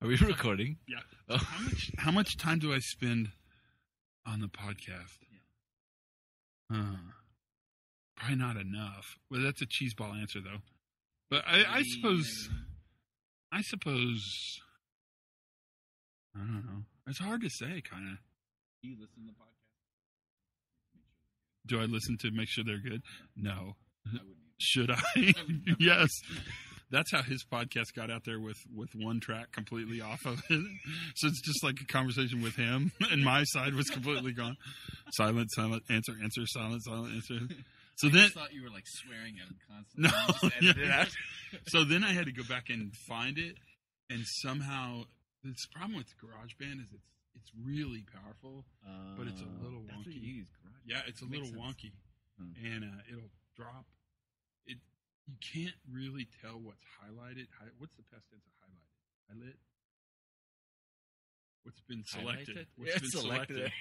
Are we recording? Yeah. Oh. How much time do I spend on the podcast? Probably not enough. Well, that's a cheeseball answer, though. But I suppose. I don't know. It's hard to say, kind of. Do you listen to the podcast? Do I listen to make sure they're good? No. I wouldn't. Should I? Yes. That's how his podcast got out there with one track completely off of it. So it's just like a conversation with him, and my side was completely gone. Silent, answer, silent, answer. So then, I thought you were like swearing at him constantly. No, You just edited it out. So then I had to go back and find it, and somehow the problem with GarageBand is it's really powerful, but it's a little That's what wonky. you use, GarageBand. Yeah, it's a Makes little sense. wonky, Hmm. and it'll drop. You can't really tell what's highlighted. What's the past tense of highlighted? What's been selected? Highlighted? What's Yeah, been selected?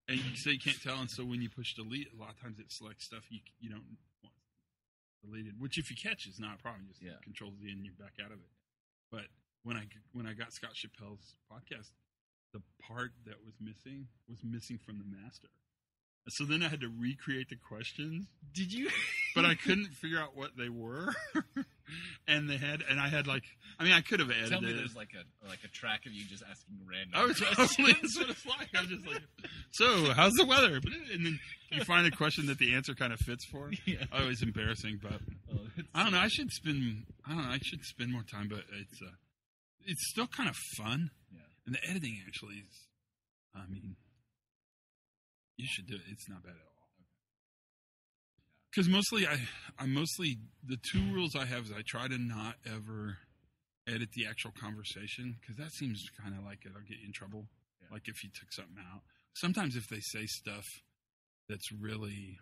And you say you can't tell, and so when you push delete, a lot of times it selects stuff you don't want deleted. Which, if you catch, is not a problem. Just Control Z and you're back out of it. But when I got Scott Chappelle's podcast, the part that was missing from the master. So then I had to recreate the questions. Did you? But I couldn't figure out what they were. And I could have edited. Tell me there's like a track of you just asking random. I was totally, that's what it's like. I was just like, so how's the weather? And then you find a question that the answer kind of fits for. Yeah. Oh, it's embarrassing, but I don't know. I should spend more time, but it's still kind of fun. Yeah. And the editing actually is, you should do it. It's not bad at all. Because mostly, the two rules I have is I try to not ever edit the actual conversation, because that seems kind of like it'll get you in trouble. Yeah. Like if you took something out. Sometimes if they say stuff that's really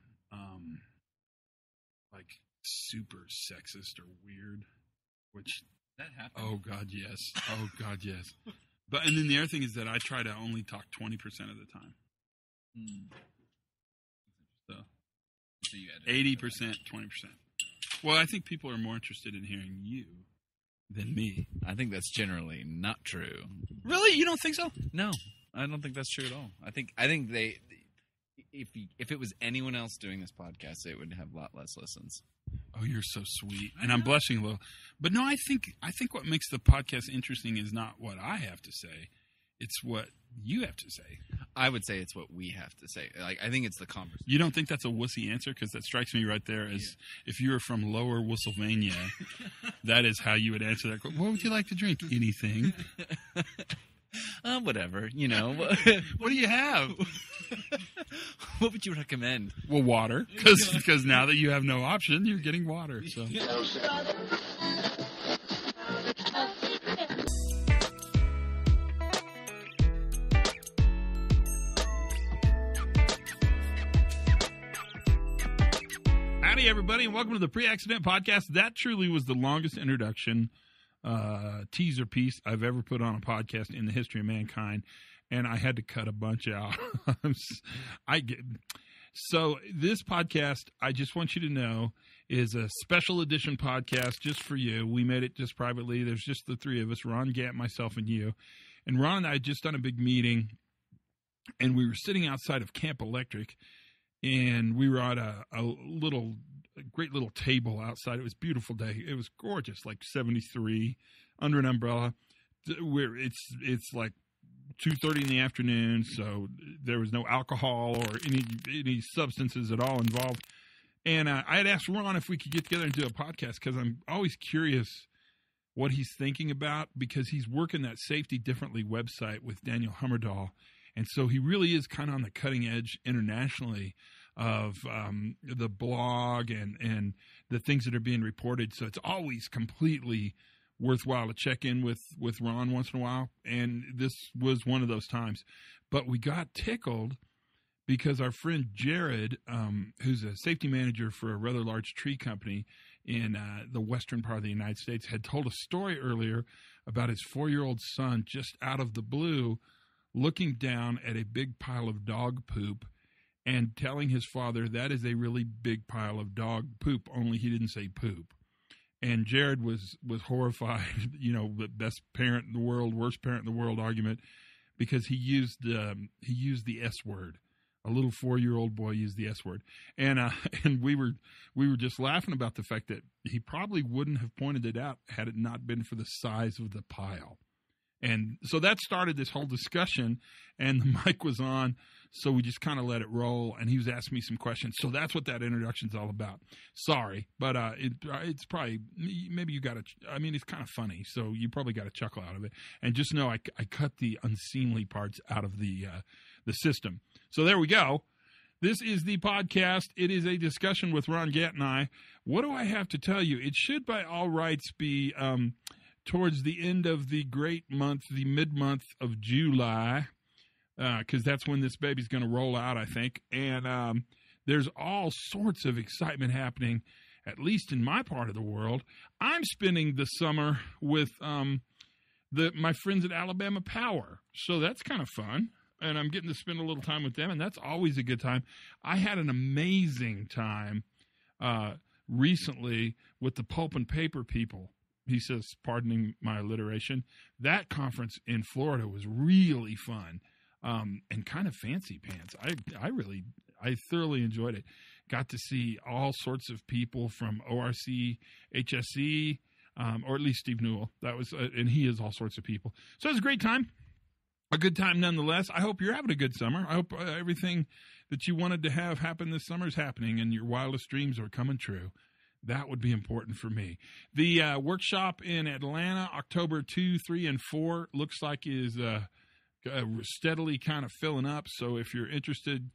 like super sexist or weird, which that happens. Oh God, yes. But and then the other thing is that I try to only talk 20% of the time. So you edit 80%, 20%. Well, I think people are more interested in hearing you than me. I think that's generally not true. Really? You don't think so? No, I don't think that's true at all. I think they, if it was anyone else doing this podcast, it would have a lot less listens. Oh, you're so sweet, and I'm blushing a little. But no, I think what makes the podcast interesting is not what I have to say; it's what you have to say. I would say it's what we have to say. Like, I think it's the conversation. You don't think that's a wussy answer? Because that strikes me right there as if you were from Lower Wissylvania, that is how you would answer that. What would you like to drink? Anything. Whatever, you know. What do you have? What would you recommend? Well, water, because now that you have no option, you're getting water. So. Howdy, everybody, and welcome to the Pre-Accident Podcast. That truly was the longest introduction teaser piece I've ever put on a podcast in the history of mankind, and I had to cut a bunch out. So this podcast, I just want you to know, is a special edition podcast just for you. We made it just privately. There's just the three of us, Ron, Gantt, myself, and you. And Ron and I had just done a big meeting, and we were sitting outside of Camp Electric, and we were at a great little table outside. It was a beautiful day. It was gorgeous, like 73, under an umbrella. It's like 2:30 in the afternoon, so there was no alcohol or any substances at all involved. And I had asked Ron if we could get together and do a podcast, because I'm always curious what he's thinking about, because he's working that Safety Differently website with Daniel Hummerdahl. And so he really is kind of on the cutting edge internationally of the blog and the things that are being reported. So it's always completely worthwhile to check in with Ron once in a while. And this was one of those times. But we got tickled because our friend Jared, who's a safety manager for a rather large tree company in the western part of the United States, had told a story earlier about his 4-year-old son just out of the blue looking down at a big pile of dog poop and telling his father that is a really big pile of dog poop, only he didn't say poop. And Jared was horrified, the best parent in the world, worst parent in the world argument, because he used the S word. A little 4-year-old boy used the S word, and we were just laughing about the fact that he probably wouldn't have pointed it out had it not been for the size of the pile. And so that started this whole discussion, and the mic was on, so we just kind of let it roll, and he was asking me some questions. So that's what that introduction's all about. Sorry, but it's probably, maybe you got to, it's kind of funny, so you probably got a chuckle out of it. And just know I cut the unseemly parts out of the system. So there we go. This is the podcast. It is a discussion with Ron Gantt and I. What do I have to tell you? It should by all rights be towards the end of the great month, the mid-month of July, because that's when this baby's going to roll out, I think. And there's all sorts of excitement happening, at least in my part of the world. I'm spending the summer with my friends at Alabama Power, so that's kind of fun. And I'm getting to spend a little time with them, and that's always a good time. I had an amazing time recently with the pulp and paper people. He says, pardoning my alliteration. That conference in Florida was really fun and kind of fancy pants. I thoroughly enjoyed it. Got to see all sorts of people from ORC, HSE, or at least Steve Newell. That was, and he is all sorts of people. So it was a great time. A good time nonetheless. I hope you're having a good summer. I hope everything that you wanted to have happen this summer is happening and your wildest dreams are coming true. That would be important for me. The workshop in Atlanta, October 2, 3, and 4, looks like is steadily kind of filling up. So if you're interested,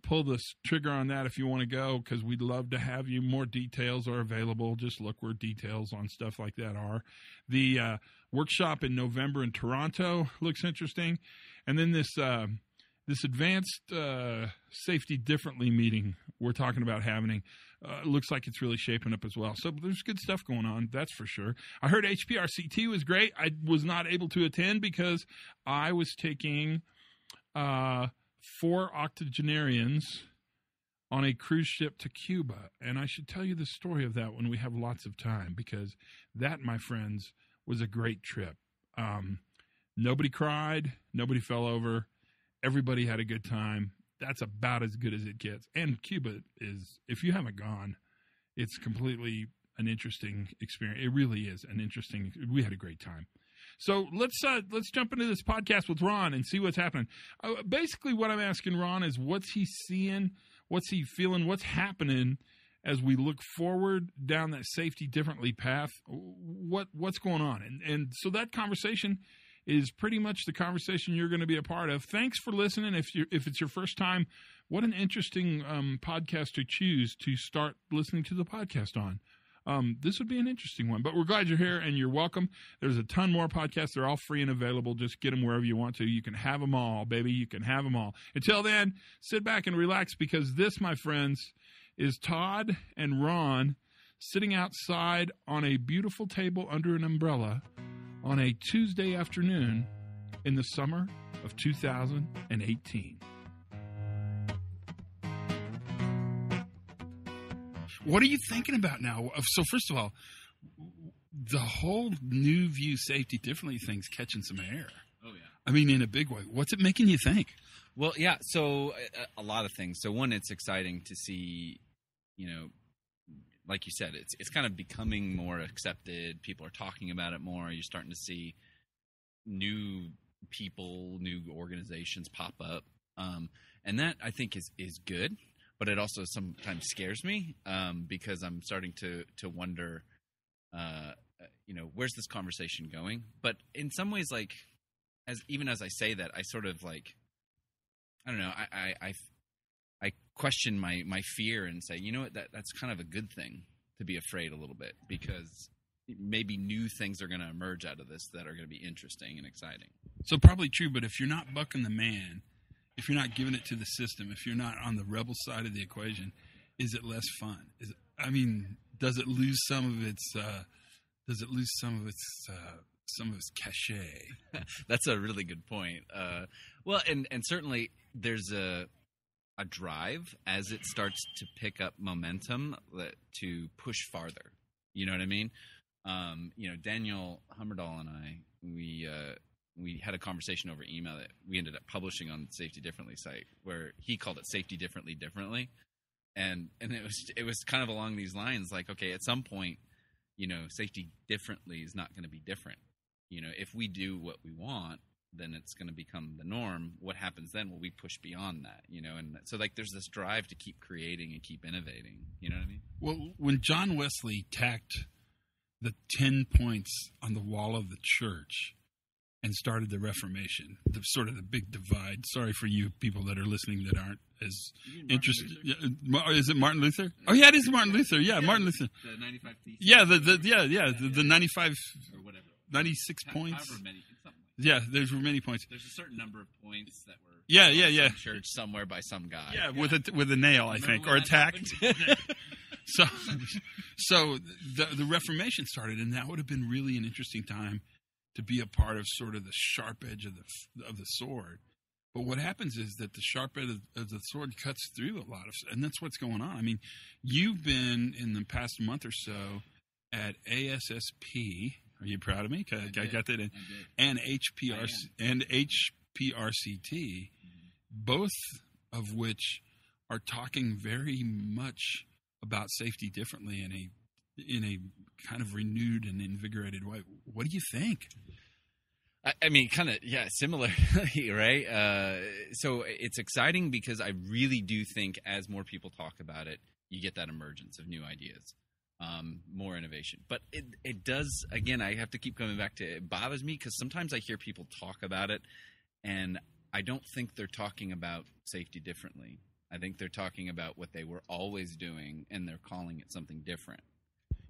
pull the trigger on that if you want to go, because we'd love to have you. More details are available. Just look where details on stuff like that are. The workshop in November in Toronto looks interesting. And then this advanced safety differently meeting we're talking about having looks like it's really shaping up as well. So there's good stuff going on, that's for sure. I heard HPRCT was great. I was not able to attend because I was taking 4 octogenarians on a cruise ship to Cuba. And I should tell you the story of that when we have lots of time, because that, my friends, was a great trip. Nobody cried. Nobody fell over. Everybody had a good time. That's about as good as it gets. And Cuba is, if you haven't gone, it's completely an interesting experience. It really is an interesting, we had a great time. So let's jump into this podcast with Ron and see what's happening. Basically what I'm asking Ron is, what's he seeing? What's he feeling? What's happening as we look forward down that safety differently path? What's going on? And so that conversation is pretty much the conversation you're going to be a part of. Thanks for listening. If it's your first time, what an interesting podcast to choose to start listening to the podcast on. This would be an interesting one, but we're glad you're here and you're welcome. There's a ton more podcasts. They're all free and available. Just get them wherever you want to. You can have them all, baby. You can have them all. Until then, sit back and relax, because this, my friends, is Todd and Ron sitting outside on a beautiful table under an umbrella on a Tuesday afternoon in the summer of 2018. What are you thinking about now? So first of all, the whole new view safety differently thing's catching some air. Oh, yeah. I mean, in a big way. What's it making you think? Well, yeah, so a lot of things. So one, it's exciting to see, like you said, it's kind of becoming more accepted. People are talking about it more. You're starting to see new people, new organizations pop up. And that, I think, is good. But it also sometimes scares me because I'm starting to wonder, where's this conversation going? But in some ways, like, even as I say that, I sort of like, I don't know, I question my fear and say, you know what, that's kind of a good thing to be afraid a little bit, because maybe new things are going to emerge out of this that are going to be interesting and exciting. So probably true, but if you're not bucking the man, if you're not giving it to the system, if you're not on the rebel side of the equation, is it less fun? Does it lose some of its cachet? That's a really good point. Well, and certainly there's a drive as it starts to pick up momentum to push farther. You know what I mean? Daniel Hummerdahl and I, we had a conversation over email that we ended up publishing on the Safety Differently site, where he called it Safety Differently. And it was kind of along these lines, like, okay, at some point, safety differently is not going to be different. If we do what we want, then it's going to become the norm. What happens then? Well, we push beyond that, and so like there's this drive to keep creating and keep innovating. You know what I mean? Well, when John Wesley tacked the 10 points on the wall of the church and started the Reformation, the big divide. Sorry for you people that are listening that aren't as interested. Is it Martin Luther? Oh yeah, it is Martin Luther. Yeah, Martin Luther. The 95 theses. Yeah, the 95 or whatever. 96 points. However many, something like Yeah, there were many points. There's a certain number of points that were Yeah. Church somewhere by some guy. Yeah, with a nail, I think, or a tack. So the Reformation started, and that would have been really an interesting time to be a part of sort of the sharp edge of the sword. But what happens is that the sharp edge of the sword cuts through a lot of, and that's what's going on. I mean, you've been in the past month or so at ASSP. Are you proud of me? I got that in. And HPRCT, both of which are talking very much about safety differently in a kind of renewed and invigorated way. What do you think? I mean, kind of, similarly, right? So it's exciting because I really do think as more people talk about it, you get that emergence of new ideas, more innovation. But it does, again, I have to keep coming back to it bothers me because sometimes I hear people talk about it, and I don't think they're talking about safety differently. I think they're talking about what they were always doing, and they're calling it something different.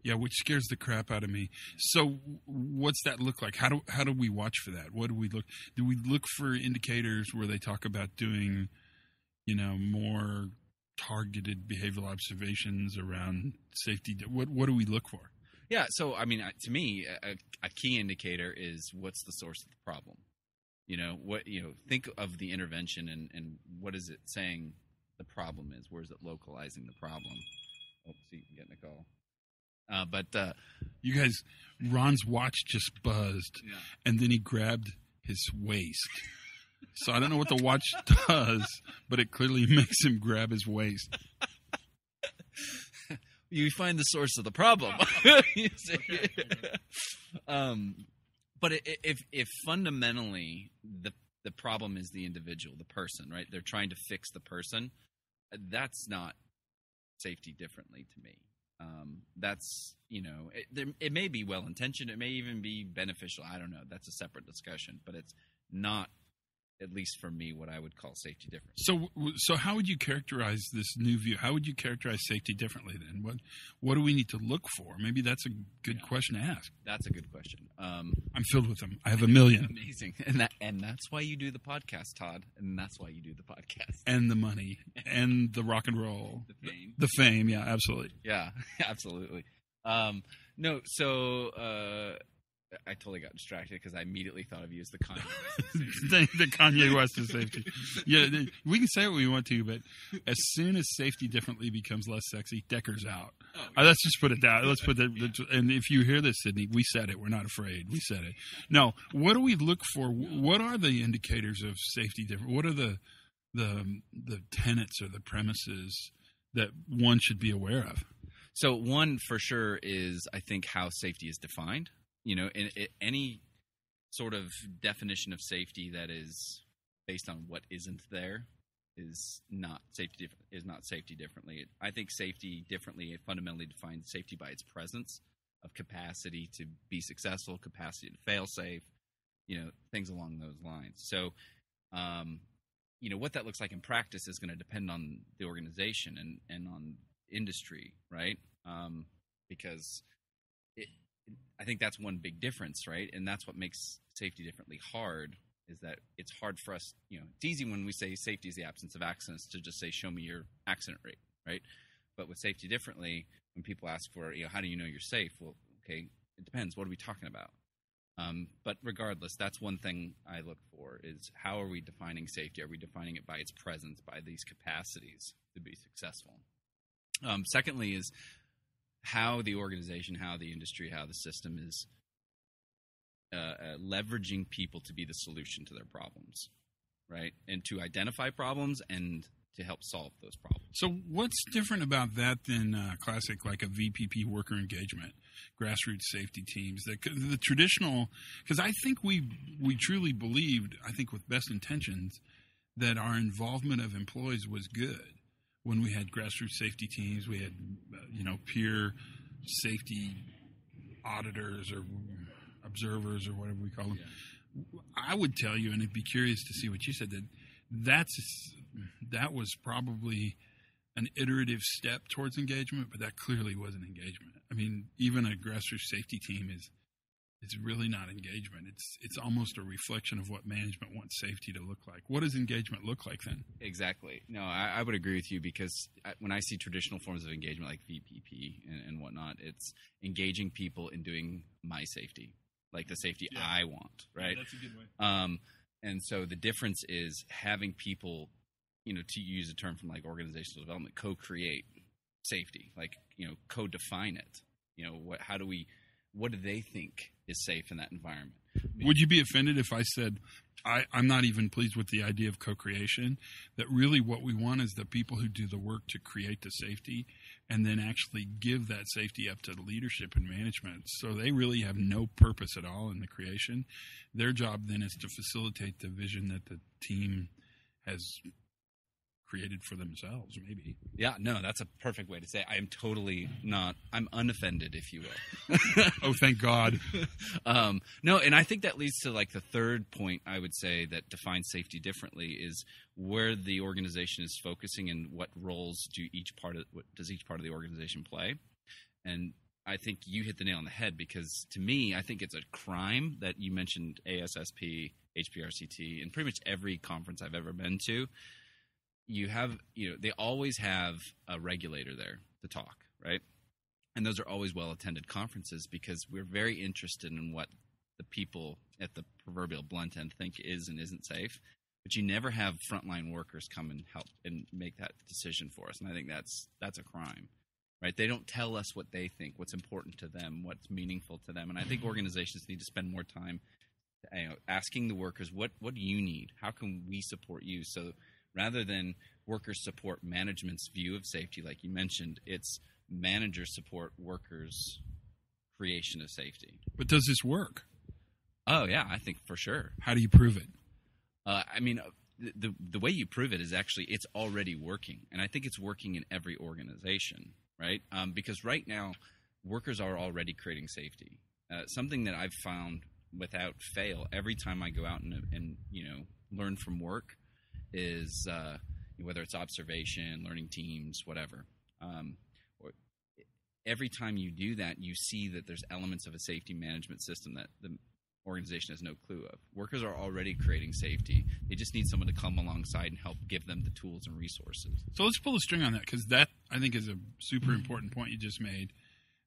Yeah, which scares the crap out of me. So, what's that look like? How do we watch for that? What do we look? Do we look for indicators where they talk about doing, more targeted behavioral observations around safety? What do we look for? Yeah, so I mean, to me, a key indicator is what's the source of the problem. Think of the intervention and what is it saying the problem is? Where is it localizing the problem? Oh, see, I'm getting a call. But you guys, Ron's watch just buzzed, Yeah. and then he grabbed his waist. So I don't know what the watch does, but it clearly makes him grab his waist. You find the source of the problem. You see? But if fundamentally the problem is the individual, the person, right? They're trying to fix the person. That's not safety differently to me. That's, it may be well-intentioned. It may even be beneficial. I don't know. That's a separate discussion. But it's not, at least for me, what I would call safety different. So how would you characterize this new view? How would you characterize safety differently then? What do we need to look for? Maybe that's a good question to ask. That's a good question. I'm filled with them. I have a million. Amazing. And that's why you do the podcast, Todd. And that's why you do the podcast. And the money. And the rock and roll. The fame. The fame, yeah, absolutely. Yeah, absolutely. No, so I totally got distracted because I immediately thought of you as the Kanye West. The Kanye West of safety. Yeah, we can say what we want to, but as soon as safety differently becomes less sexy, Decker's out. Let's just put it down. Let's put and if you hear this, Sydney, we said it. We're not afraid. We said it. No, what do we look for? What are the indicators of safety different? What are the tenets or the premises that one should be aware of? So one for sure is, I think, how safety is defined. In any sort of definition of safety that is based on what isn't there is not safety differently. I think safety differently, it fundamentally defines safety by its presence of capacity to be successful, capacity to fail safe, things along those lines. So, what that looks like in practice is going to depend on the organization and on industry, right? Because I think that's one big difference, right? And that's what makes safety differently hard, is that it's hard for us, it's easy when we say safety is the absence of accidents to just say, show me your accident rate, right? But with safety differently, when people ask for, how do you know you're safe? Well, okay, it depends. What are we talking about? But regardless, that's one thing I look for is how are we defining safety? Are we defining it by its presence, by these capacities to be successful? Secondly is how the organization, how the industry, how the system is leveraging people to be the solution to their problems, right? And to identify problems and to help solve those problems. So what's different about that than classic, like a VPP worker engagement, grassroots safety teams? The traditional, because I think we truly believed, I think with best intentions, that our involvement of employees was good. When we had grassroots safety teams, we had peer safety auditors or observers or whatever we call them. Yeah. I would tell you, and I'd be curious to see what you said, that was probably an iterative step towards engagement, but that clearly wasn't engagement. I mean, even a grassroots safety team is really not engagement. It's almost a reflection of what management wants safety to look like. What does engagement look like then? Exactly. No, I would agree with you, because when I see traditional forms of engagement like VPP and whatnot, it's engaging people in doing my safety, like the safety I want, right? Yeah, that's a good way. And so the difference is having people, to use a term from like organizational development, co-create safety, like, co-define it. What do they think is safe in that environment? Would you be offended if I said, I'm not even pleased with the idea of co-creation, that really what we want is the people who do the work to create the safety and then actually give that safety up to the leadership and management. So they really have no purpose at all in the creation. Their job then is to facilitate the vision that the team has created for themselves, maybe. Yeah, no, that's a perfect way to say it. I'm unoffended, if you will. Oh, thank God. No, and I think that leads to like the third point I would say that defines safety differently is where the organization is focusing and what roles does each part of the organization play. And I think you hit the nail on the head, because to me, I think it's a crime that you mentioned ASSP, HPRCT, and pretty much every conference I've ever been to. They always have a regulator there to talk, right? And those are always well-attended conferences because we're very interested in what the people at the proverbial blunt end think is and isn't safe. But you never have frontline workers come and help and make that decision for us. And I think that's a crime, right? They don't tell us what they think, what's important to them, what's meaningful to them. And I think organizations need to spend more time asking the workers, what do you need? How can we support you? So rather than workers support management's view of safety, like you mentioned, it's managers support workers' creation of safety. But does this work? Oh, yeah, I think for sure. How do you prove it? The way you prove it is actually it's already working. And I think it's working in every organization, right? Because right now, workers are already creating safety. Something that I've found without fail every time I go out and learn from work is whether it's observation, learning teams, whatever. Every time you do that, you see that there's elements of a safety management system that the organization has no clue of. Workers are already creating safety. They just need someone to come alongside and help give them the tools and resources. So let's pull a string on that, because that, I think, is a super important point you just made.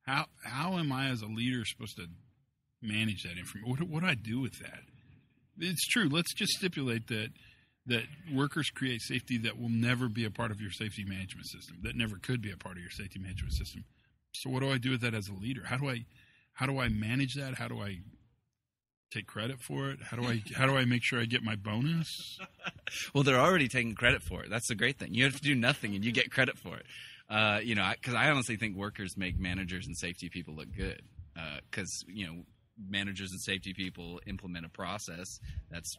How am I as a leader supposed to manage that information? What do I do with that? It's true. Let's just stipulate that workers create safety that will never be a part of your safety management system, that never could be a part of your safety management system. So what do I do with that as a leader? How do I manage that? How do I take credit for it? How do I make sure I get my bonus? Well, they're already taking credit for it. That's the great thing. You have to do nothing and you get credit for it. Because I honestly think workers make managers and safety people look good. Because managers and safety people implement a process that's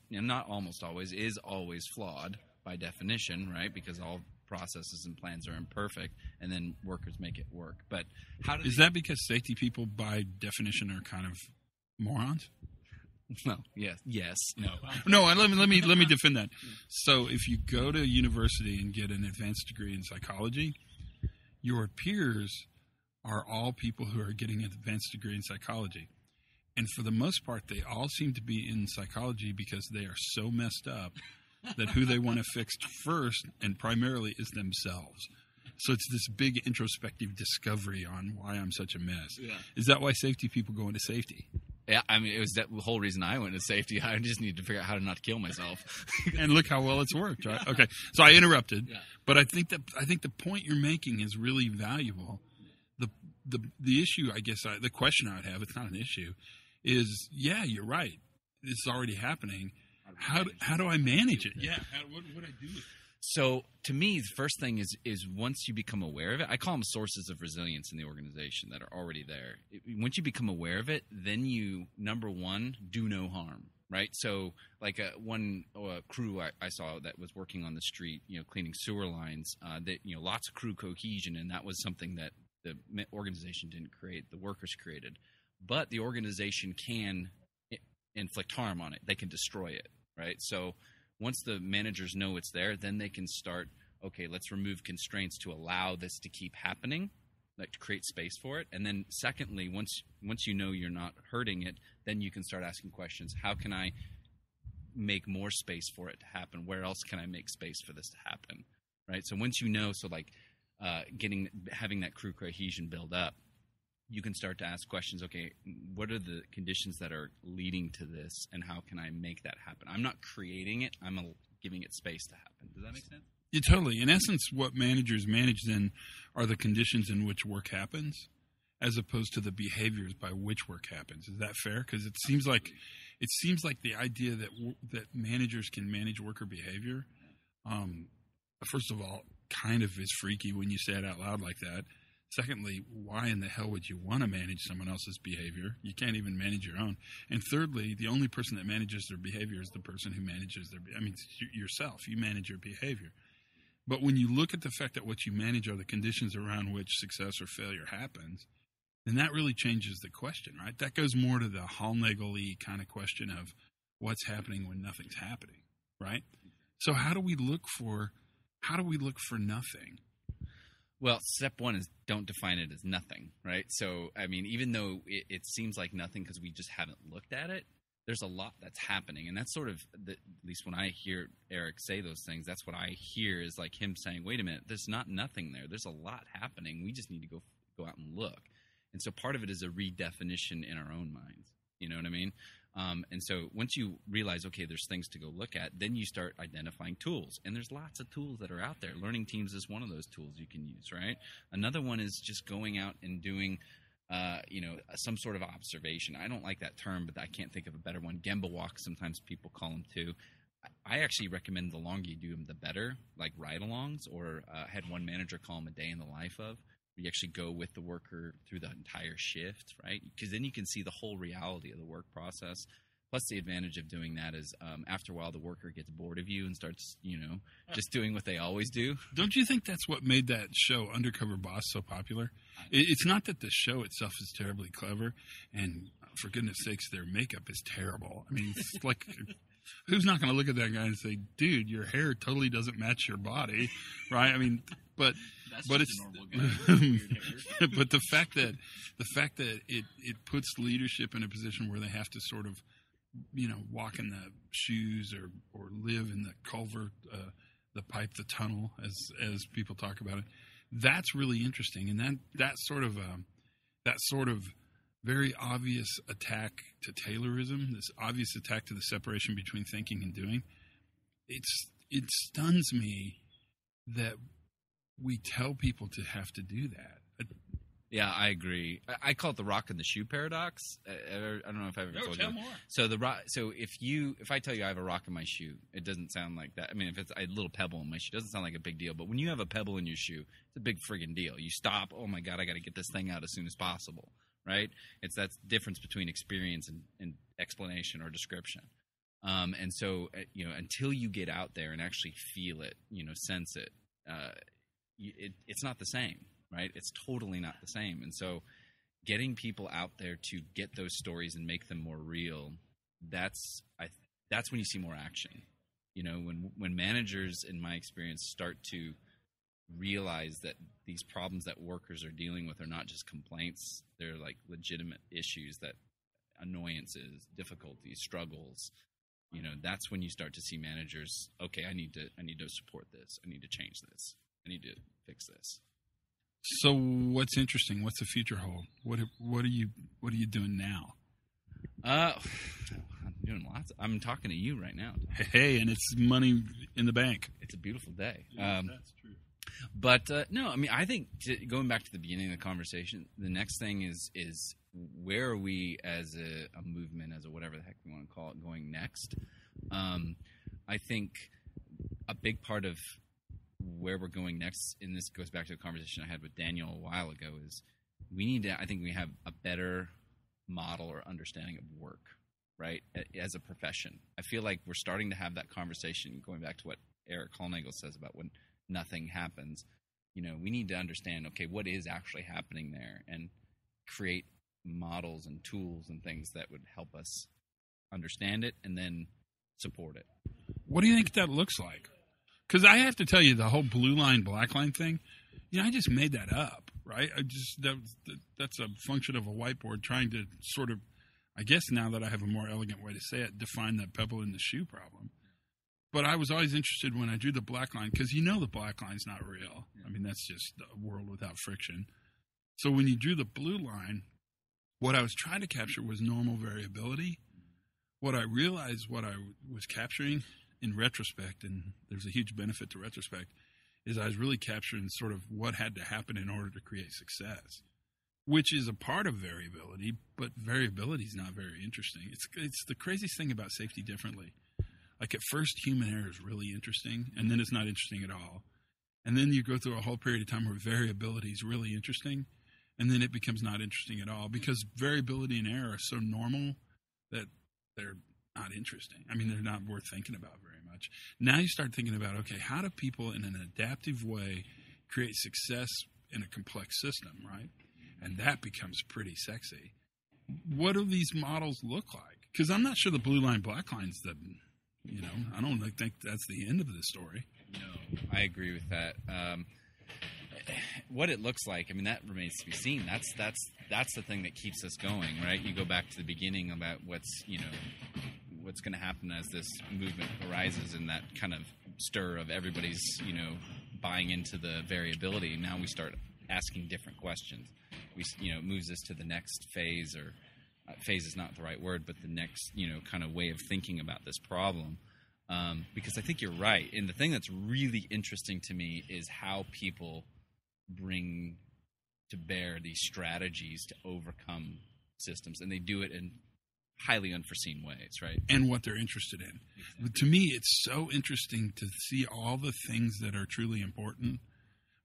not almost always, is always flawed by definition, right? Because all processes and plans are imperfect, and then workers make it work. But is that because safety people, by definition, are kind of morons? Well, yes, no. No, let me defend that. So if you go to university and get an advanced degree in psychology, your peers are all people who are getting an advanced degree in psychology. And for the most part, they all seem to be in psychology because they are so messed up that who they want to fix first and primarily is themselves. So it's this big introspective discovery on why I'm such a mess. Yeah. Is that why safety people go into safety? Yeah, I mean, it was the whole reason I went into safety. I just needed to figure out how to not kill myself. And look how well it's worked, right? Okay, so I interrupted, but I think the point you're making is really valuable. the issue, I guess, the question I would have, it's not an issue, is, yeah, you're right. It's already happening. How do I manage it? Yeah. What do I do with it? So to me, the first thing is once you become aware of it, I call them sources of resilience in the organization that are already there. Once you become aware of it, then you, number one, do no harm, right? So like one crew I saw that was working on the street, cleaning sewer lines, that lots of crew cohesion, and that was something that the organization didn't create, the workers created. But the organization can inflict harm on it. They can destroy it, right? So once the managers know it's there, then they can start, okay, let's remove constraints to allow this to keep happening, like to create space for it. And then secondly, once you know you're not hurting it, then you can start asking questions. How can I make more space for it to happen? Where else can I make space for this to happen, right? So once you know, having that crew cohesion build up, you can start to ask questions, okay, what are the conditions that are leading to this, and how can I make that happen? I'm not creating it. I'm giving it space to happen. Does that make sense? Yeah, totally. In essence, what managers manage then are the conditions in which work happens, as opposed to the behaviors by which work happens. Is that fair? Because it seems like the idea that managers can manage worker behavior, first of all, kind of is freaky when you say it out loud like that. Secondly, why in the hell would you want to manage someone else's behavior? You can't even manage your own. And thirdly, the only person that manages their behavior is the person who manages yourself. You manage your behavior. But when you look at the fact that what you manage are the conditions around which success or failure happens, then that really changes the question, right? That goes more to the Hallnagel-y kind of question of what's happening when nothing's happening, right? So how do we look for nothing? Well, step one is don't define it as nothing, right? So, I mean, even though it seems like nothing because we just haven't looked at it, there's a lot that's happening. And that's sort of, at least when I hear Eric say those things, that's what I hear is like him saying, wait a minute, there's not nothing there. There's a lot happening. We just need to go out and look. And so part of it is a redefinition in our own minds. You know what I mean? And so once you realize, okay, there's things to go look at, then you start identifying tools. And there's lots of tools that are out there. Learning Teams is one of those tools you can use, right? Another one is just going out and doing, some sort of observation. I don't like that term, but I can't think of a better one. Gemba walks, sometimes people call them too. I actually recommend the longer you do them, the better, like ride-alongs, or had one manager call them a day in the life of. You actually go with the worker through the entire shift, right? Because then you can see the whole reality of the work process. Plus, the advantage of doing that is after a while, the worker gets bored of you and starts, just doing what they always do. Don't you think that's what made that show Undercover Boss so popular? It's not that the show itself is terribly clever, and for goodness sakes, their makeup is terrible. I mean, it's like, who's not going to look at that guy and say, dude, your hair totally doesn't match your body, right? I mean, but it's a normal guy with weird hair. but the fact that it puts leadership in a position where they have to sort of walk in the shoes or live in the culvert, the pipe, the tunnel, as people talk about it. That's really interesting, and that sort of very obvious attack to Taylorism, this obvious attack to the separation between thinking and doing. It stuns me that we tell people to have to do that. Yeah, I agree. I call it the rock and the shoe paradox. I don't know if I've ever told you. Tell more. So if I tell you I have a rock in my shoe, it doesn't sound like that. I mean, if it's a little pebble in my shoe, it doesn't sound like a big deal. But when you have a pebble in your shoe, it's a big friggin' deal. You stop. Oh my God, I got to get this thing out as soon as possible. Right? It's that difference between experience and explanation or description. And so until you get out there and actually feel it, sense it, it's not the same. Right? It's totally not the same. And so getting people out there to get those stories and make them more real, that's when you see more action. When managers, in my experience, start to realize that these problems that workers are dealing with are not just complaints, they're like legitimate issues, that annoyances, difficulties, struggles, that's when you start to see managers, okay, I need to support this. I need to change this. I need to fix this. So what's interesting? What's the future hold? What are you doing now? I'm doing lots. I'm talking to you right now. Hey, and it's money in the bank. It's a beautiful day. That's true. But no, I mean, I think going back to the beginning of the conversation, the next thing is where are we as a movement, as a whatever the heck you want to call it, going next? I think a big part of where we're going next, and this goes back to a conversation I had with Daniel a while ago, is we need to, I think we have a better model or understanding of work, right, as a profession. I feel like we're starting to have that conversation, going back to what Eric Hollnagel says about when nothing happens. You know, we need to understand, okay, what is actually happening there, and create models and tools and things that would help us understand it and then support it. What do you think that looks like? Because I have to tell you, the whole blue line, black line thing, I just made that up, right? That's a function of a whiteboard trying to sort of, I guess now that I have a more elegant way to say it, define that pebble in the shoe problem. But I was always interested when I drew the black line, because the black line's not real. I mean, that's just a world without friction. So when you drew the blue line, what I was trying to capture was normal variability. What I realized what I was capturing in retrospect, and there's a huge benefit to retrospect, is I was really capturing sort of what had to happen in order to create success, which is a part of variability, but variability is not very interesting. It's the craziest thing about safety differently. Like at first, human error is really interesting, and then it's not interesting at all. And then you go through a whole period of time where variability is really interesting, and then it becomes not interesting at all, because variability and error are so normal that they're not interesting. I mean, they're not worth thinking about very much. Now you start thinking about, okay, how do people in an adaptive way create success in a complex system, right? And that becomes pretty sexy. What do these models look like? Because I'm not sure the blue line, black line's the, I don't think that's the end of the story. No, I agree with that. What it looks like, I mean, that remains to be seen. That's the thing that keeps us going, right? You go back to the beginning about what's going to happen as this movement arises, and that kind of stir of everybody's, buying into the variability. Now we start asking different questions. It moves us to the next phase, or phase is not the right word, but the next, kind of way of thinking about this problem. Because I think you're right. And the thing that's really interesting to me is how people bring to bear these strategies to overcome systems, and they do it in highly unforeseen ways, right? And what they're interested in. Exactly. To me, it's so interesting to see all the things that are truly important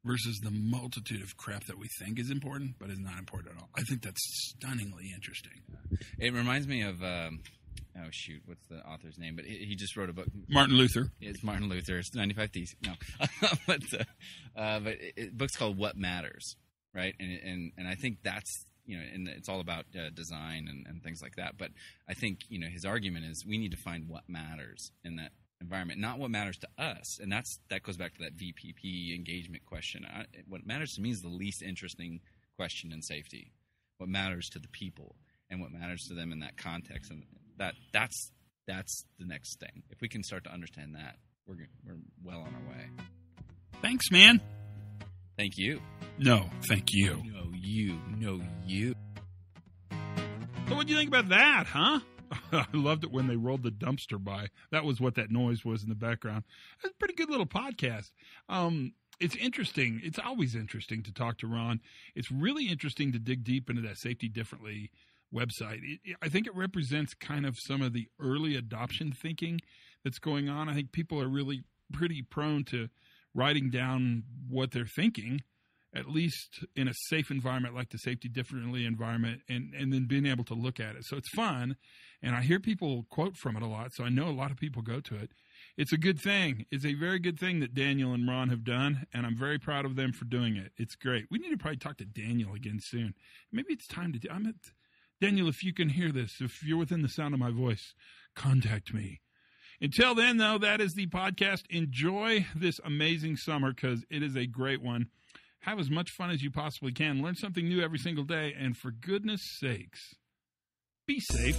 versus the multitude of crap that we think is important, but is not important at all. I think that's stunningly interesting. It reminds me of, what's the author's name? But he just wrote a book. Martin Luther. It's Martin Luther. It's 95 Theses. No. but book's called What Matters, right? And I think that's, and it's all about design and things like that. But I think, his argument is we need to find what matters in that environment, not what matters to us. And that goes back to that VPP engagement question. What matters to me is the least interesting question in safety. What matters to the people and what matters to them in that context. And that's the next thing. If we can start to understand that, we're well on our way. Thanks, man. Thank you. No, thank you. No, you. So what do you think about that, huh? I loved it when they rolled the dumpster by. That was what that noise was in the background. That's a pretty good little podcast. It's interesting. It's always interesting to talk to Ron. It's really interesting to dig deep into that Safety Differently website. I think it represents kind of some of the early adoption thinking that's going on. I think people are really pretty prone to writing down what they're thinking, at least in a safe environment like the Safety Differently environment, and then being able to look at it. So it's fun, and I hear people quote from it a lot, so I know a lot of people go to it. It's a good thing. It's a very good thing that Daniel and Ron have done, and I'm very proud of them for doing it. It's great. We need to probably talk to Daniel again soon. Maybe it's time to Daniel, if you can hear this, if you're within the sound of my voice, contact me. Until then, though, that is the podcast. Enjoy this amazing summer, because it is a great one. Have as much fun as you possibly can. Learn something new every single day. And for goodness sakes, be safe.